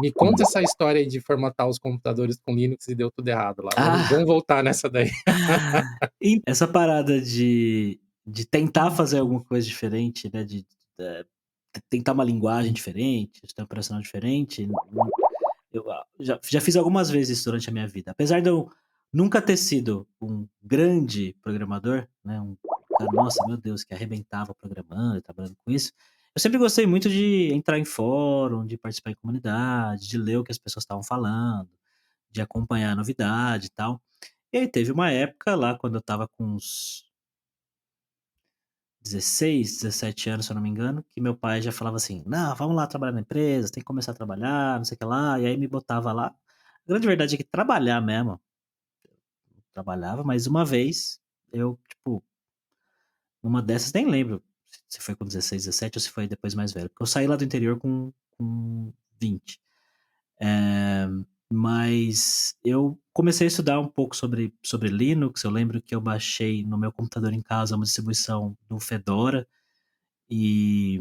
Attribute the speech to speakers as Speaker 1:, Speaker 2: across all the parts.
Speaker 1: Me
Speaker 2: Hum.
Speaker 1: conta essa história aí de formatar os computadores com Linux e deu tudo errado lá. Vamos,
Speaker 2: Ah,
Speaker 1: vamos voltar nessa daí.
Speaker 2: essa parada de tentar fazer alguma coisa diferente, né, eh, tentar uma linguagem diferente, sistema operacional diferente, eu já fiz algumas vezes isso durante a minha vida. Apesar de eu nunca ter sido um grande programador, né, um cara, nossa, meu Deus, que arrebentava programando e trabalhando com isso, eu sempre gostei muito de entrar em fórum, de participar em comunidade, de ler o que as pessoas estavam falando, de acompanhar a novidade e tal. E aí teve uma época lá quando eu estava com uns 16, 17 anos, se eu não me engano, que meu pai já falava assim: "Não, vamos lá trabalhar na empresa, tem que começar a trabalhar, não sei o que lá", e aí me botava lá. A grande verdade é que trabalhar mesmo, trabalhava, mas uma vez eu, tipo, numa dessas nem lembro se foi com 16, 17 ou se foi depois mais velho, porque eu saí lá do interior com 20. Eh, mas eu comecei a estudar um pouco sobre Linux, eu lembro que eu baixei no meu computador em casa uma distribuição do Fedora, e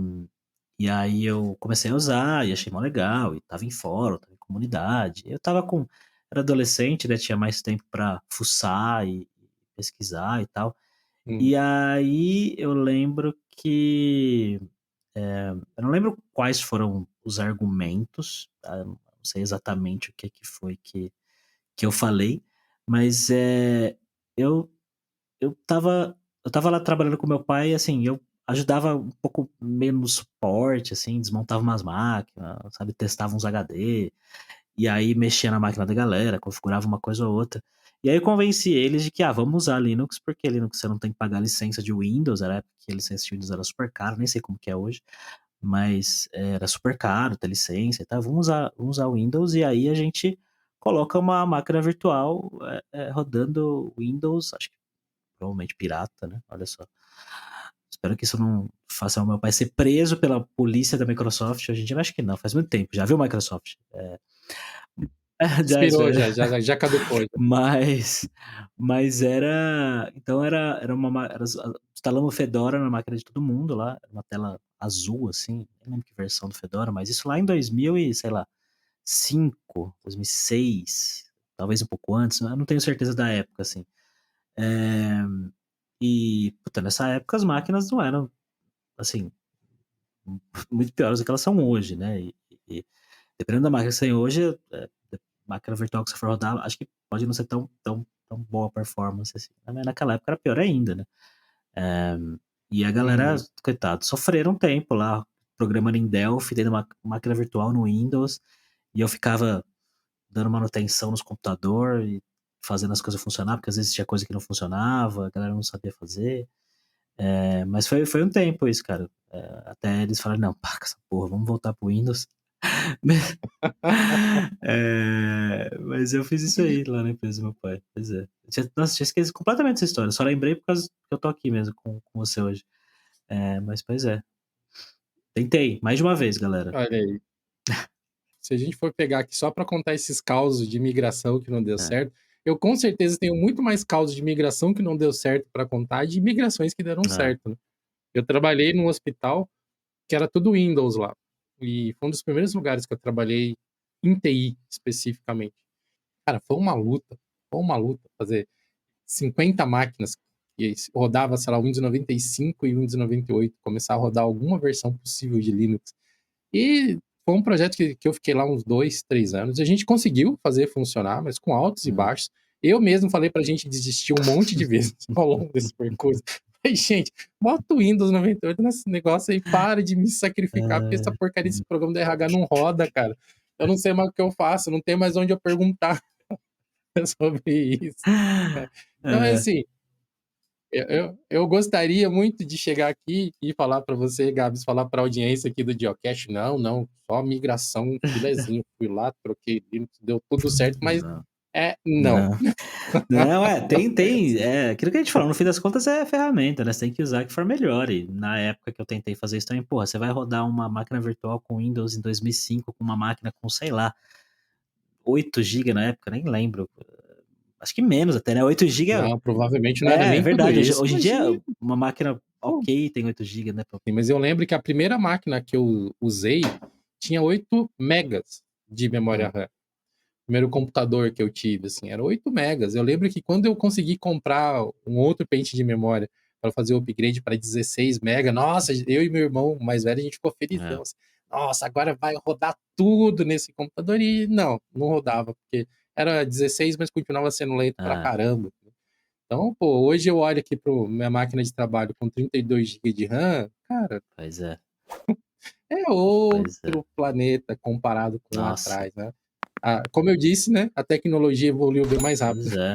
Speaker 2: e aí eu comecei a usar e achei mó legal, e estava em fórum, estava em comunidade. Eu estava com era adolescente, né, tinha mais tempo para fuçar e pesquisar e tal.
Speaker 1: Hum,
Speaker 2: E aí eu lembro que, eu não lembro quais foram os argumentos, tá, eu não sei exatamente o que foi que eu falei, mas, eu eu estava lá trabalhando com meu pai e, assim, eu ajudava um pouco meio no suporte, assim, desmontava umas máquinas, sabe, testava uns HD, e aí mexia na máquina da galera, configurava uma coisa ou outra. E aí eu convenci eles de que: "Ah, vamos usar Linux, porque Linux você não tem que pagar licença de Windows", era a época que a licença de Windows era super caro, nem sei como que é hoje, mas era super caro ter licença e tal, "vamos usar o Windows", e aí a gente coloca uma máquina virtual, rodando Windows, acho que provavelmente pirata, né, olha só. Espero que isso não faça o meu pai ser preso pela polícia da Microsoft hoje em dia, mas acho que não, faz muito tempo já, viu, Microsoft? Já
Speaker 1: expirou já, já caducou. Já.
Speaker 2: mas mas era então era uma ma era instalamos o Fedora na máquina de todo mundo lá, era uma tela azul, assim, nem lembro que versão do Fedora, mas isso lá em 2000 e, sei lá, 5, 2006, talvez um pouco antes, eu não tenho certeza da época, assim. Eh, e, puta, nessa época as máquinas não eram, assim, muito piores do que elas são hoje, né, e dependendo da máquina que você tem hoje, máquina virtual que você for rodar, acho que pode não ser tão boa a performance assim, mas naquela época era pior ainda, né. Eh, e a galera,
Speaker 1: Uhum.
Speaker 2: coitado, sofreram um tempo lá, programando em Delphi dentro de uma máquina virtual no Windows, e eu ficava dando manutenção nos computador e fazendo as coisas funcionar, porque às vezes tinha coisa que não funcionava, a galera não sabia fazer. Mas foi um tempo isso, cara. Até eles falaram: "Não, para com essa porra, vamos voltar para o Windows". Mas eu fiz isso aí lá na empresa do meu pai, pois é. Nossa, tinha esquecido completamente essa história, só lembrei por causa que eu tô aqui mesmo com você hoje. Mas pois é. Tentei, mais de uma vez, galera.
Speaker 1: Olha aí. Se a gente for pegar aqui só para contar esses causos de migração que não deu
Speaker 2: É,
Speaker 1: certo, eu com certeza tenho muito mais causos de migração que não deu certo para contar, de migrações que deram
Speaker 2: é.
Speaker 1: certo, né. Eu trabalhei num hospital que era tudo Windows lá, e foi um dos primeiros lugares que eu trabalhei em TI, especificamente. Cara, foi uma luta fazer 50 máquinas e rodava, sei lá, Windows 95 e Windows 98, começar a rodar alguma versão possível de Linux. E foi um projeto que eu fiquei lá uns 2, 3 anos, e a gente conseguiu fazer funcionar, mas com altos e
Speaker 2: Hum.
Speaker 1: baixos. Eu mesmo falei pra gente desistir um monte de vezes ao longo desse percurso. Falei: "Gente, bota o Windows 98 nesse negócio aí, para de me sacrificar, porque essa
Speaker 2: É,
Speaker 1: porcaria desse
Speaker 2: hum,
Speaker 1: programa do RH não roda, cara. Eu não sei mais o que eu faço, não tem mais onde eu perguntar sobre isso". É. Então é
Speaker 2: é.
Speaker 1: assim, eu gostaria muito de chegar aqui e falar para você, Gabs, falar para a audiência aqui do Geocast: "Não, não, só migração filezinho, fui lá, troquei Linux, deu tudo certo", mas
Speaker 2: Não,
Speaker 1: não.
Speaker 2: não. Não,
Speaker 1: Não é assim.
Speaker 2: aquilo que a gente falou, no fim das contas é ferramenta, né, você tem que usar que for melhor, e na época que eu tentei fazer isso também, porra, você vai rodar uma máquina virtual com Windows em 2005 com uma máquina com, sei lá, 8 giga na época, nem lembro, acho que menos até, né, 8 giga
Speaker 1: Não, provavelmente não era
Speaker 2: é
Speaker 1: nem tudo
Speaker 2: verdade, hoje
Speaker 1: isso,
Speaker 2: hoje em dia
Speaker 1: imagina,
Speaker 2: uma máquina
Speaker 1: pô.
Speaker 2: ok tem 8 giga, né,
Speaker 1: Sim, mas eu lembro que a primeira máquina que eu usei tinha 8 megas de memória
Speaker 2: Hum,
Speaker 1: RAM. O primeiro computador que eu tive, assim, era 8 megas. Eu lembro que quando eu consegui comprar um outro pente de memória para fazer o upgrade para 16 mega, nossa, eu e meu irmão mais velho, a gente ficou
Speaker 2: é,
Speaker 1: felizão, assim. Nossa, agora vai rodar tudo nesse computador. E não rodava, porque era 16, mas continuava sendo lento pra
Speaker 2: é,
Speaker 1: caramba. Então, pô, hoje eu olho aqui para minha máquina de trabalho com 32 GB de RAM, cara,
Speaker 2: pois é,
Speaker 1: é
Speaker 2: pois é.
Speaker 1: outro planeta comparado com lá
Speaker 2: Nossa,
Speaker 1: atrás, né? Como eu disse, né, a tecnologia evoluiu bem mais rápido.
Speaker 2: pois é.